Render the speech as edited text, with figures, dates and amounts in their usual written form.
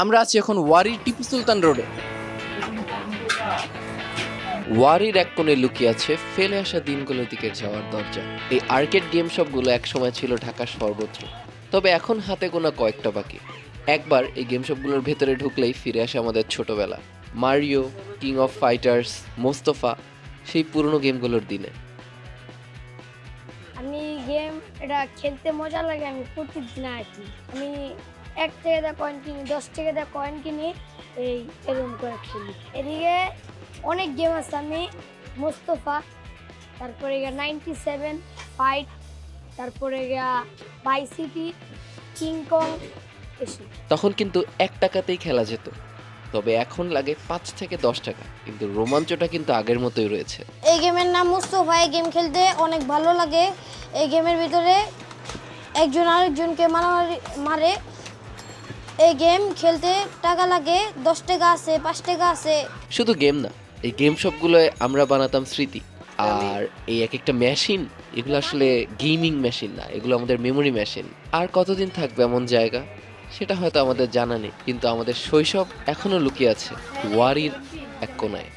আমরা আছি এখন ওয়ারির টিপু সুলতান রোডে। ওয়ারির এক কোণে লুকিয়ে আছে ফেলে আসা দিনগুলোর দিকে যাওয়ার দরজা। এই আর্কেড গেম সবগুলো একসময় ছিল ঢাকার সর্বত্র, তবে এখন হাতে গোনা কয়েকটা বাকি। একবার এই গেম সবগুলোর ভেতরে ঢুকলেই ফিরে আসে আমাদের ছোটবেলা, Mario, king of fighters, Mostafa, সেই পুরনো গেমগুলোর দিনে। আমি গেম এটা খেলতে মজা লাগে, আমি প্রতিদিন আর কি আমি 1 টাকা কয়েন কিনি, 10 টাকা কয়েন কিনি, এরকম করে খেলি। এদিকে অনেক গেম আছে, আমি মোস্তফা, তারপরে 97 ফাইট, তারপরে বাই সিটি, কিংকং, এসব। তখন কিন্তু 1 টাকাতেই খেলা যেত, তবে এখন লাগে 5 থেকে 10 টাকা, কিন্তু রোমাঞ্চটা কিন্তু আগের মতোই রয়েছে। এই গেমের নাম মুস্তফা। এই গেম খেলতে অনেক ভালো লাগে। এই গেমের ভিতরে একজন আরেকজনকে মারে। এই গেম খেলতে টাকা লাগে, 10 টাকা আছে, 5 টাকা আছে। শুধু গেম না, এই গেম সবগুলোয় আমরা বানাতাম স্মৃতি। আর এই এক একটা মেশিন, এগুলো আসলে গেমিং মেশিন না, এগুলো আমাদের মেমোরি মেশিন। আর কতদিন থাকবে এমন জায়গা, সেটা হয়তো আমাদের জানা নেই, কিন্তু আমাদের শৈশব এখনো লুকিয়ে আছে ওয়ারির এক কোনায়।